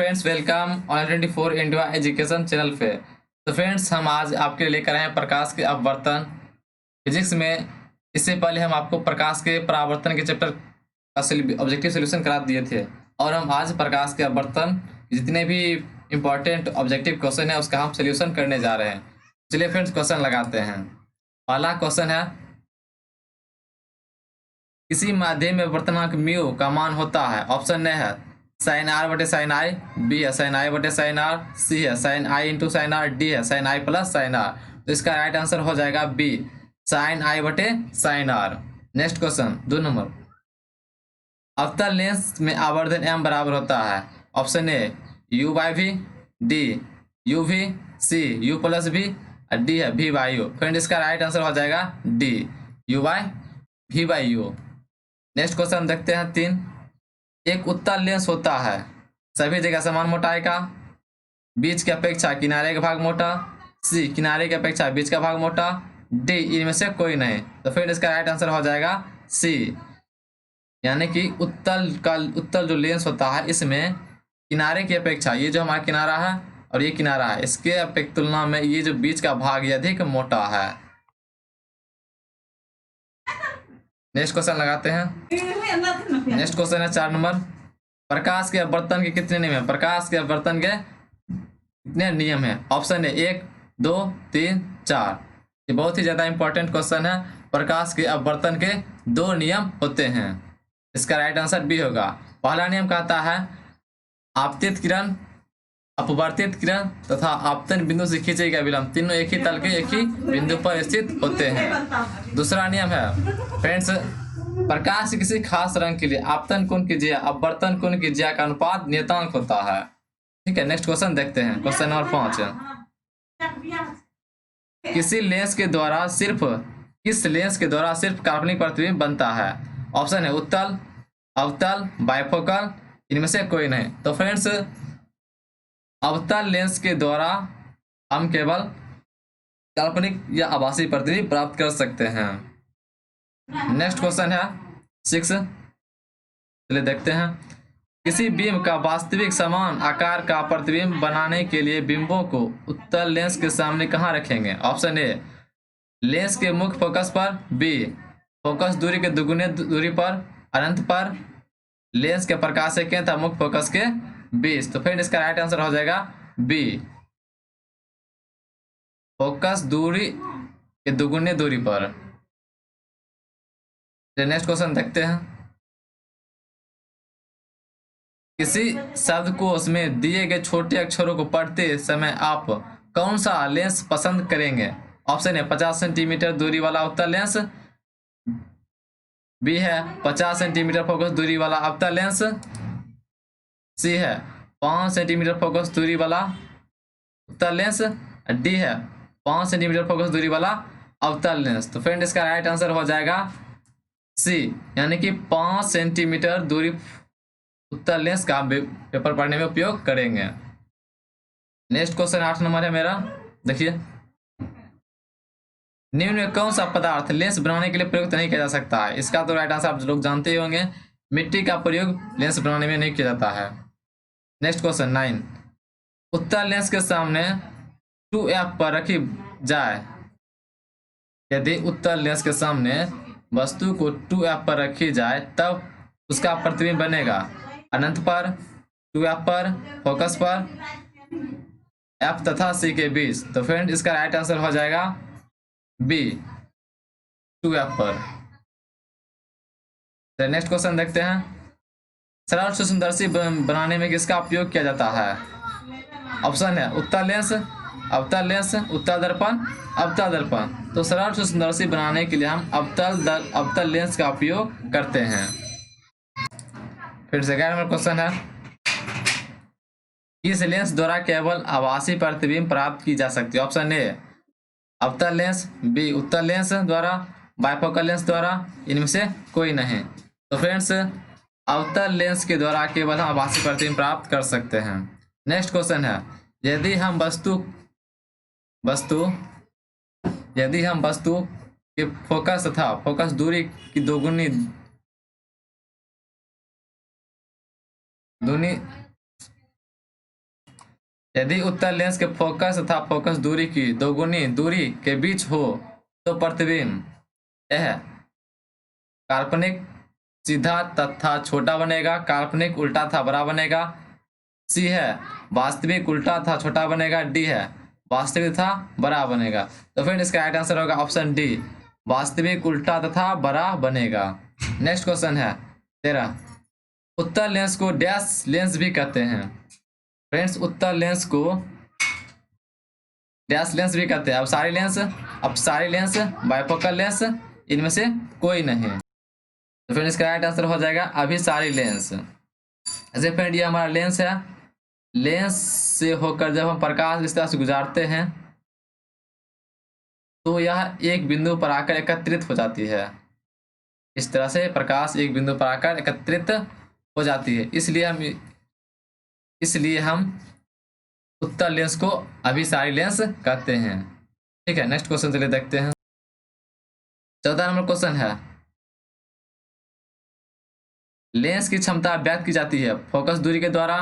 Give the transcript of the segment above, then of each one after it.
Friends, welcome online 24 India education channel पे। तो friends, हम आज आपके लिए लेकर आए हैं प्रकाश के अपवर्तन फिजिक्स में। इससे पहले हम आपको प्रकाश के परावर्तन के चैप्टर का ऑब्जेक्टिव सोल्यूशन करा दिए थे, और हम आज प्रकाश के अपवर्तन जितने भी इंपॉर्टेंट ऑब्जेक्टिव क्वेश्चन है उसका हम सोल्यूशन करने जा रहे हैं। चलिए फ्रेंड्स, क्वेश्चन लगाते हैं। पहला क्वेश्चन है, किसी माध्यम में वर्तनांक म्यू का मान होता है। ऑप्शन ए है साइन आर बटे साइन आई, बी है साइन आई बटे साइन आर, सी है sine i into sine r, D है sine i plus sine r. तो इसका राइट आंसर हो जाएगा बी, साइन आई बटे sine R. Next question 2 number, अवतल लेंस में आवर्धन एम बराबर होता है। Option A U by V, D U V, C U plus V, D है वी बाई यू। फ्रेंड, इसका राइट आंसर हो जाएगा D, U by V by U. Next question देखते हैं 3, एक उत्तल लेंस होता है सभी जगह समान मोटाई का, बीच की अपेक्षा किनारे का भाग मोटा, सी किनारे की अपेक्षा बीच का भाग मोटा, डी इनमें से कोई नहीं। तो फिर इसका राइट आंसर हो जाएगा सी, यानी कि उत्तल जो लेंस होता है इसमें किनारे की अपेक्षा ये जो हमारा किनारा है और ये किनारा है, इसके अपेक्षा तुलना में ये जो बीच का भाग ये अधिक मोटा है। नेक्स्ट क्वेश्चन लगाते हैं। नेक्स्ट क्वेश्चन है 4 नंबर, प्रकाश के अपवर्तन के कितने नियम है। प्रकाश के अपवर्तन के कितने नियम है। ऑप्शन है 1, 2, 3, 4। ये बहुत ही ज्यादा इंपॉर्टेंट क्वेश्चन है। प्रकाश के अपवर्तन के 2 नियम होते हैं। इसका राइट आंसर बी होगा। पहला नियम कहता है आपतित किरण, अपवर्तित किरण तथा आपतन बिंदु से खींचे गए विलंब तीनों एक ही तल के एक ही बिंदु पर स्थित होते हैं। दूसरा नियम है फ्रेंड्स, प्रकाश किसी खास रंग के लिए आपतन कोण की ज्या अपवर्तन कोण की ज्या का अनुपात नियतांक होता है। ठीक है, नेक्स्ट क्वेश्चन देखते हैं। क्वेश्चन नंबर 5, किस लेंस के द्वारा सिर्फ काल्पनिक प्रतिबिंब बनता है। ऑप्शन है उत्तल, अवतल, बाइफोकल, इनमें से कोई नहीं। तो फ्रेंड्स, अवतल लेंस के द्वारा हम केवल काल्पनिक या आभासी प्रतिबिंब प्राप्त कर सकते हैं। नेक्स्ट क्वेश्चन है 6, चलिए देखते हैं। किसी बिंब का वास्तविक समान आकार का प्रतिबिंब बनाने के लिए बिंबों को उत्तल लेंस के सामने कहाँ रखेंगे। ऑप्शन ए लेंस के मुख्य फोकस पर, बी फोकस दूरी के दुगुने दूरी पर, अनंत पर, लेंस के प्रकाश से केंद्र मुख्य फोकस के बीच। तो फिर इसका राइट आंसर हो जाएगा बी, फोकस दूरी के दुगुने दूरी पर। नेक्स्ट क्वेश्चन देखते हैं। किसी शब्दकोश में दिए गए छोटे अक्षरों को पढ़ते समय आप कौन सा लेंस पसंद करेंगे। ऑप्शन है 50 सेंटीमीटर दूरी वाला उत्तल लेंस, बी है 50 सेंटीमीटर फोकस दूरी वाला अवतल लेंस, सी है 5 सेंटीमीटर फोकस दूरी वाला उत्तल लेंस, डी है 5 सेंटीमीटर फोकस दूरी वाला अवतल लेंस। तो फ्रेंड, इसका राइट आंसर हो जाएगा सी, यानी कि 5 सेंटीमीटर दूरी उत्तल लेंस का पेपर पढ़ने में उपयोग करेंगे। नेक्स्ट क्वेश्चन 8 नंबर है मेरा, देखिए। निम्न में कौन सा पदार्थ लेंस बनाने के लिए प्रयुक्त नहीं किया जा सकता है। इसका तो राइट आंसर आप लोग जानते ही होंगे, मिट्टी का प्रयोग लेंस बनाने में नहीं किया जाता है। नेक्स्ट क्वेश्चन 9, उत्तल लेंस के सामने 2f पर रखी जाए, यदि उत्तल लेंस के सामने वस्तु को 2f पर रखी जाए तब उसका प्रतिबिंब बनेगा अनंत पर, 2f पर, फोकस पर, f तथा c के बीच। तो फ्रेंड, इसका राइट आंसर हो जाएगा बी, 2f पर। तो नेक्स्ट क्वेश्चन देखते हैं। सरल सूक्ष्मदर्शी बनाने में किसका उपयोग किया जाता है। ऑप्शन है उत्तल लेंस, अवतल लेंस, उत्तल दर्पण, अवतल दर्पण। तो सरल सूक्ष्मदर्शी बनाने के लिए हम अवतल लेंस का उपयोग करते हैं। फिर से 11 नंबर क्वेश्चन है, किस लेंस द्वारा केवल आभासी प्रतिबिंब प्राप्त की जा सकती है। ऑप्शन ए अवतल लेंस, बी उत्तल लेंस द्वारा, बाइफोकल लेंस द्वारा, इनमें से कोई नहीं। तो फ्रेंड्स, अवतल लेंस के द्वारा केवल हम आभासी प्रतिबिंब प्राप्त कर सकते हैं। नेक्स्ट क्वेश्चन है, यदि हम वस्तु के फोकस तथा फोकस दूरी की दोगुनी यदि उत्तल लेंस के फोकस तथा फोकस दूरी की दोगुनी दूरी के बीच हो तो प्रतिबिंब यह काल्पनिक सीधा तथा छोटा बनेगा, काल्पनिक उल्टा तथा बड़ा बनेगा। सी है वास्तविक उल्टा तथा छोटा बनेगा। डी है वास्तविक तथा बड़ा बनेगा। तो फिर इसका राइट आंसर होगा ऑप्शन डी, वास्तविक उल्टा तथा बड़ा बनेगा। नेक्स्ट क्वेश्चन है 13। उत्तल लेंस को डैश लेंस भी कहते हैं। फ्रेंड्स, उत्तल लेंस को डैश लेंस भी कहते हैं। अपसारी लेंस, बाइफोकल लेंस, इनमें से कोई नहीं। तो फिर इसका राइट आंसर हो जाएगा अभिसारी लेंस। ऐसे फ्रेंड ये हमारा लेंस है। लेंस से होकर जब हम प्रकाश इस तरह से गुजारते हैं तो यह एक बिंदु पर आकर एकत्रित हो जाती है। इस तरह से प्रकाश एक बिंदु पर आकर एकत्रित हो जाती है, इसलिए हम उत्तल लेंस को अभिसारी लेंस कहते हैं। ठीक है, नेक्स्ट क्वेश्चन चलिए देखते हैं। 14 नंबर क्वेश्चन है, लेंस की क्षमता व्यक्त की जाती है फोकस दूरी के द्वारा,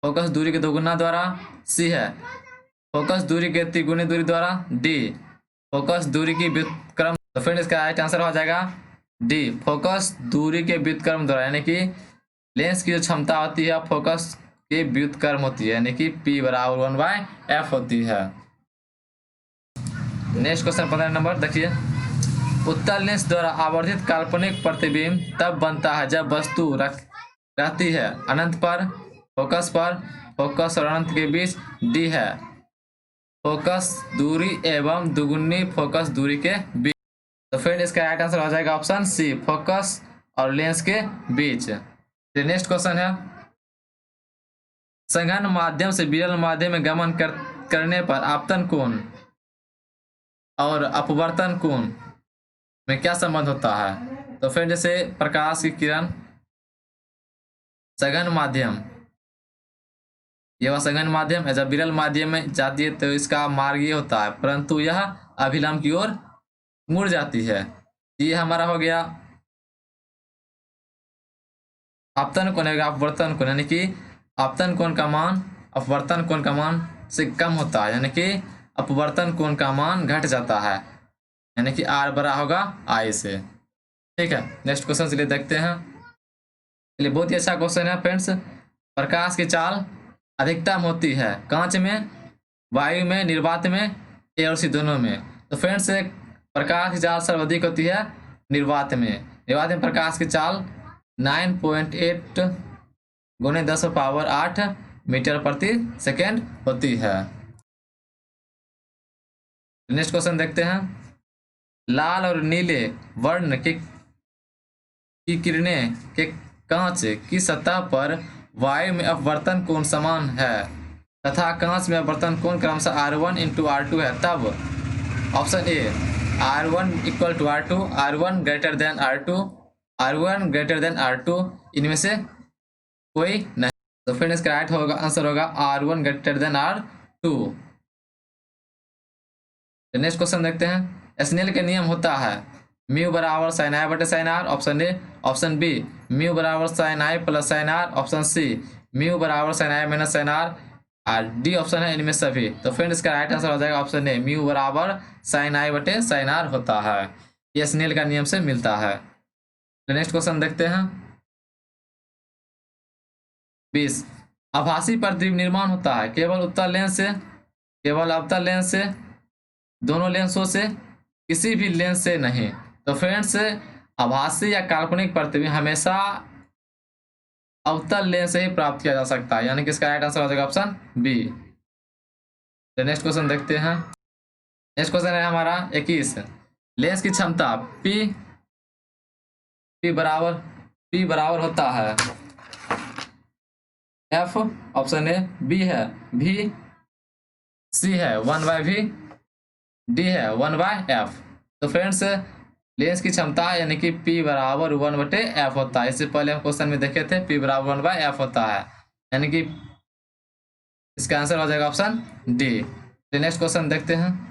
फोकस दूरी के दोगुना द्वारा। सी है फोकस दूरी के तिगुनी दूरी द्वारा। डी फोकस दूरी की व्युत्क्रम। तो फिर इसका राइट आंसर हो जाएगा डी, फोकस दूरी के व्युत्क्रम द्वारा। यानी कि लेंस की जो क्षमता होती है फोकस के व्युत्क्रम होती है, यानी कि P बराबर 1/f होती है। नेक्स्ट क्वेश्चन 15 नंबर देखिए। उत्तल लेंस द्वारा आवर्धित काल्पनिक प्रतिबिंब तब बनता है जब वस्तु रहती है अनंत पर, फोकस और अनंत के बीच। डी है फोकस दूरी एवं दुगुनी फोकस दूरी के बीच। तो फिर इसका राइट आंसर हो जाएगा ऑप्शन सी, फोकस और लेंस के बीच। नेक्स्ट क्वेश्चन है, सघन माध्यम से विरल माध्यम में गमन करने पर आपतन कोण और अपवर्तन कोण में क्या संबंध होता है। तो फिर जैसे प्रकाश की किरण सघन माध्यम, यह सघन माध्यम है, जब विरल माध्यम में जाती है तो इसका मार्ग ये होता है, परंतु यह अभिलंब की ओर मुड़ जाती है। ये हमारा हो गया आपतन कोण होगा अपवर्तन कोण, यानी कि आपतन कोण का मान अपवर्तन कोण का मान से कम होता है, यानी कि अपवर्तन कोण का मान घट जाता है, यानी कि R बड़ा होगा I से। ठीक है, नेक्स्ट क्वेश्चन चलिए देखते हैं। चलिए बहुत ही अच्छा क्वेश्चन है फ्रेंड्स। प्रकाश की चाल अधिकतम होती है कांच में, वायु में, निर्वात में, A और C दोनों में। तो फ्रेंड्स प्रकाश की चाल सर्वाधिक होती है निर्वात में। निर्वात में प्रकाश की चाल 9.8 गुणे 10⁸ मीटर प्रति सेकेंड होती है। नेक्स्ट क्वेश्चन देखते हैं। लाल और नीले वर्ण की किरणें के कांच की सतह पर वायु में अपवर्तन कोण समान है तथा कांच में अपवर्तन कोण क्रमशः R1 × R2 है, तब option A R1 = R2, R1 > R2, R1 > R2, इनमें से कोई नहीं। तो फिर इसका राइट होगा आंसर होगा R1 > R2। नेक्स्ट क्वेश्चन देखते हैं। स्नेल के नियम होता है म्यू बराबर sin I बटे sin R, option A. Option B mu बराबर sin I + sin R, option C mu बराबर sin I - sin R, और डी ऑप्शन है इनमें सभी। तो फ्रेंड इसका राइट आंसर हो जाएगा ऑप्शन ए, म्यू बराबर sin I बटे sin R होता है। ये स्नेल का नियम से मिलता है। तो नेक्स्ट क्वेश्चन देखते हैं। 20 आभासी प्रतिबिंब निर्माण होता है केवल उत्तल लेंस से, केवल अवतल लेंस से, दोनों लेंसों से, किसी भी लेंस से नहीं। तो फ्रेंड्स आभासी या काल्पनिक प्रतिबिंब हमेशा अवतल लेंस से ही प्राप्त किया जा सकता है, यानी कि इसका राइट आंसर हो जाएगा ऑप्शन बी। तो नेक्स्ट क्वेश्चन देखते हैं। नेक्स्ट क्वेश्चन है हमारा 21। लेंस की क्षमता P बराबर होता है F, ऑप्शन ए। बी है V, C है 1/V, डी है 1/f। तो फ्रेंड्स लेंस की क्षमता यानी कि P बराबर 1/f होता है। इससे पहले हम क्वेश्चन में देखे थे P बराबर 1/f होता है, यानी कि इसका आंसर हो जाएगा ऑप्शन डी। नेक्स्ट क्वेश्चन देखते हैं।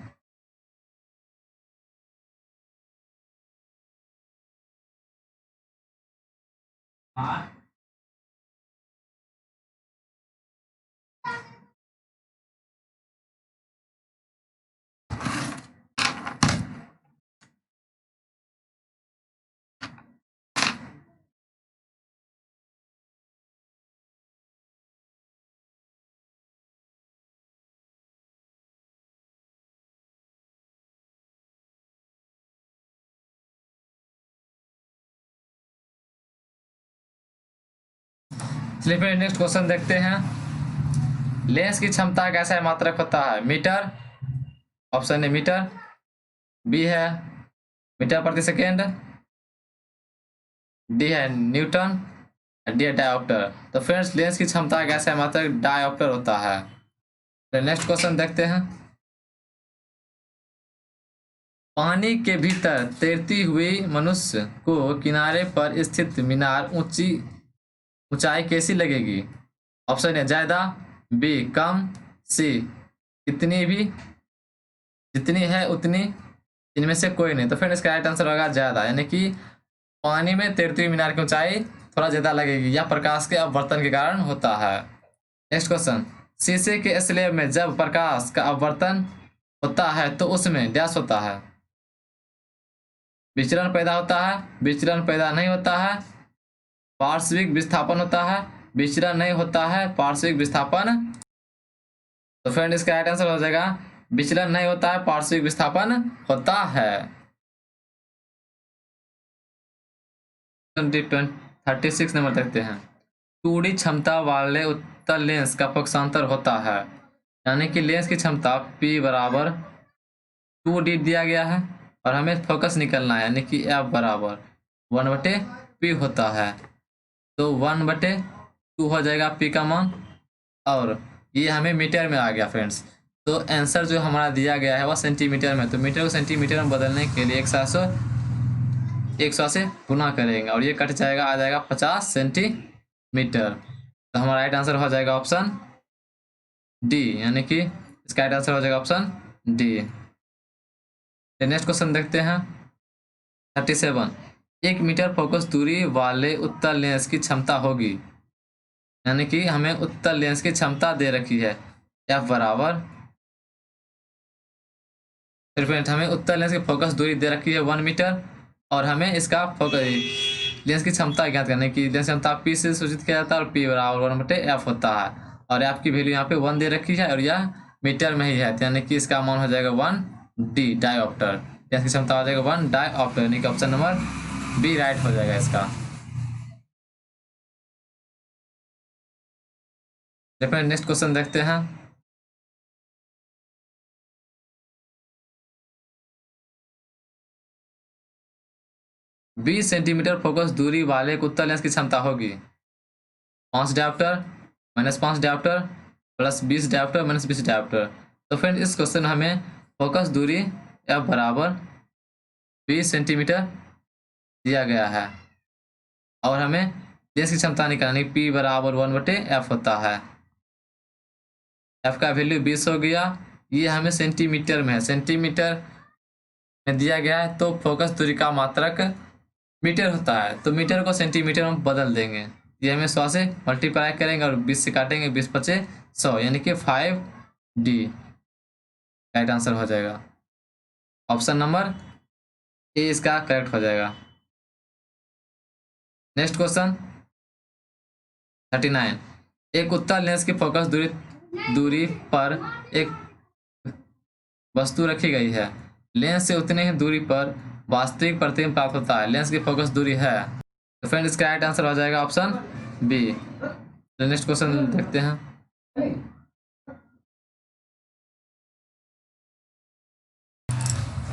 चलिए फिर नेक्स्ट क्वेश्चन देखते हैं। लेंस की क्षमता कैसा मात्रक होता है? Metre, option A metre, B है मीटर प्रति सेकेंड, डी है न्यूटन, डी है डायोप्टर। तो फ्रेंड्स लेंस की क्षमता कैसा मात्रक डायोप्टर होता है। तो नेक्स्ट क्वेश्चन देखते हैं। पानी के भीतर तैरती हुई मनुष्य को किनारे पर स्थित मीनार ऊंचाई कैसी लगेगी? ऑप्शन ए ज्यादा, बी कम, सी कितनी भी जितनी है उतनी, इनमें से कोई नहीं। तो फिर इसका राइट आंसर होगा ज्यादा, यानी कि पानी में तैरती हुई मीनार की ऊंचाई थोड़ा ज्यादा लगेगी। यह प्रकाश के अपवर्तन के कारण होता है। नेक्स्ट क्वेश्चन, शीशे के स्लैब में जब प्रकाश का अपवर्तन होता है तो उसमें डैश होता है? विचलन पैदा होता है, विचलन पैदा नहीं होता है, पार्श्विक विस्थापन होता है, विचलन नहीं होता है, पार्श्विक विस्थापन। तो फ्रेंड इसका राइट आंसर हो जाएगा विचलन नहीं होता है, पार्श्विक विस्थापन होता है। 36 नंबर देखते हैं। 2D क्षमता वाले उत्तल लेंस का पक्षांतर होता है, यानी कि लेंस की क्षमता P बराबर 2D दिया गया है और हमें फोकस निकलना है, यानी कि F बराबर 1/P होता है। तो 1/2 हो जाएगा P का मान, और ये हमें मीटर में आ गया फ्रेंड्स। तो आंसर जो हमारा दिया गया है वह सेंटीमीटर में। तो मीटर को सेंटीमीटर में बदलने के लिए 100 से गुना करेंगे और ये कट जाएगा, आ जाएगा 50 सेंटीमीटर। तो हमारा राइट आंसर हो जाएगा ऑप्शन डी, यानी कि इसका राइट आंसर हो जाएगा ऑप्शन डी। नेक्स्ट क्वेश्चन देखते हैं। 37, 1 मीटर फोकस दूरी वाले उत्तल लेंस की क्षमता होगी, यानी कि हमें उत्तल लेंस की क्षमता दे रखी है F बराबर, फिर हमें उत्तल लेंस की फोकस दूरी दे रखी है 1 मीटर और हमें इसका फोकस लेंस की क्षमता ज्ञात करने की, लेंस क्षमता P से सूचित किया जाता है और P बराबर 1/F होता है और F की वैल्यू यहाँ पे 1 दे रखी है और यह मीटर में ही है, यानी कि इसका मान हो जाएगा 1D डायोप्टर। लेंस की क्षमता हो जाएगा 1 डायोप्टर, यानी कि ऑप्शन नंबर बी राइट हो जाएगा इसका। नेक्स्ट क्वेश्चन देखते हैं। बीस सेंटीमीटर फोकस दूरी वाले एक उत्तल लेंस की क्षमता होगी 5 dioptre -5 dioptre plus 20 dioptre -20 dioptre. तो फ्रेंड इस क्वेश्चन में हमें फोकस दूरी F बराबर 20 सेंटीमीटर दिया गया है और हमें लेंस की क्षमता निकालनी P बराबर 1/F होता है। F का वैल्यू 20 हो गया, ये हमें सेंटीमीटर में है, सेंटीमीटर में दिया गया है तो फोकस दूरी का मात्रक मीटर होता है, तो मीटर को सेंटीमीटर में बदल देंगे। ये हमें 100 से मल्टीप्लाई करेंगे और 20 से काटेंगे, 20 × 5 = 100, यानी कि 5D राइट आंसर हो जाएगा। ऑप्शन नंबर ए इसका करेक्ट हो जाएगा। नेक्स्ट क्वेश्चन 39, एक उत्तल लेंस की फोकस दूरी पर एक वस्तु रखी गई है, लेंस से उतनी ही दूरी पर वास्तविक प्रतिबिंब प्राप्त होता है, लेंस की फोकस दूरी है। तो फ्रेंड इसका राइट आंसर हो जाएगा ऑप्शन बी। तो नेक्स्ट क्वेश्चन देखते हैं।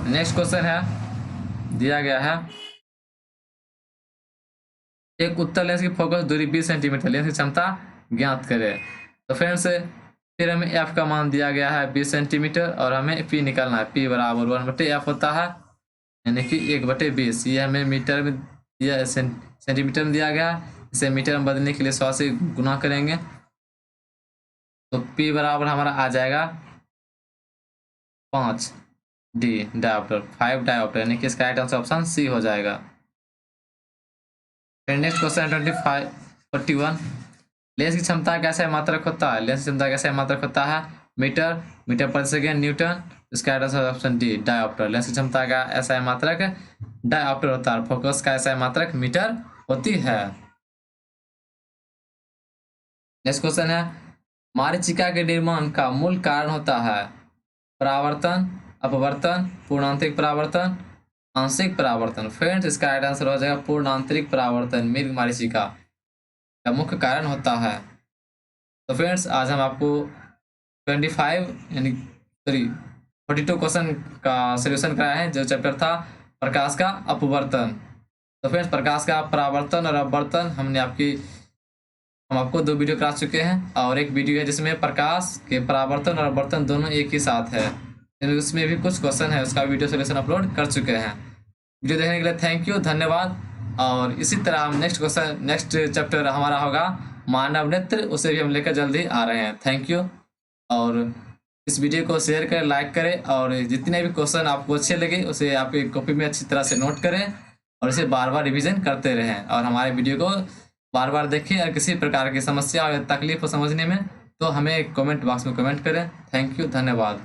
नेक्स्ट क्वेश्चन है, दिया गया है एक उत्तल लेंस की फोकस दूरी 20 सेंटीमीटर, लेंस की क्षमता ज्ञात करें। तो फ्रेंड्स फिर हमें F का मान दिया गया है 20 सेंटीमीटर और हमें P निकालना है, P बराबर 1/F होता है, यानी कि 1/20। ये हमें मीटर में दिया, सेंटीमीटर में दिया गया है, इसे मीटर में बदलने के लिए 100 से गुना करेंगे तो P बराबर हमारा आ जाएगा 5D डायोप्टर, 5 डायोप्टर, यानी कि इसका राइट आंसर ऑप्शन सी हो जाएगा। नेक्स्ट क्वेश्चन 41, लेंस की क्षमता कैसे मात्रक होता है? लेंस की क्षमता कैसे मात्रक होता है? मीटर, मीटर प्रति सेकेंड, न्यूटन। इसका answer option D dioptre. Lens की क्षमता का ऐसा मात्रक डायोप्टर होता है, फोकस का ऐसा मात्रक मीटर होती है। नेक्स्ट क्वेश्चन है, मरीचिका के निर्माण का मूल कारण होता है परावर्तन, अपवर्तन, पूर्णांतरिक परावर्तन, आंशिक परावर्तन। फ्रेंड्स इसका राइट आंसर हो जाएगा पूर्णांतरिक परावर्तन, मृग मरीचिका। का मुख्य कारण होता है। तो फ्रेंड्स आज हम आपको 25 यानी सॉरी 42 क्वेश्चन का सोल्यूशन कराया है, जो चैप्टर था प्रकाश का अपवर्तन। तो फ्रेंड्स प्रकाश का परावर्तन और अपवर्तन हम आपको 2 वीडियो करा चुके हैं, और एक वीडियो है जिसमें प्रकाश के परावर्तन और अपवर्तन दोनों एक ही साथ है, यानी उसमें भी कुछ क्वेश्चन है, उसका वीडियो सोल्यूशन अपलोड कर चुके हैं। वीडियो देखने के लिए थैंक यू, धन्यवाद। और इसी तरह हम नेक्स्ट चैप्टर हमारा होगा मानव नेत्र, उसे भी हम लेकर जल्दी आ रहे हैं। Thank you. और इस वीडियो को शेयर करें, लाइक करें, और जितने भी क्वेश्चन आपको अच्छे लगे उसे आपकी कॉपी में अच्छी तरह से नोट करें और इसे बार बार रिवीजन करते रहें, और हमारे वीडियो को बार बार देखें। और किसी प्रकार की समस्या या तकलीफ को समझने में तो हमें कमेंट बॉक्स में कमेंट करें। थैंक यू, धन्यवाद।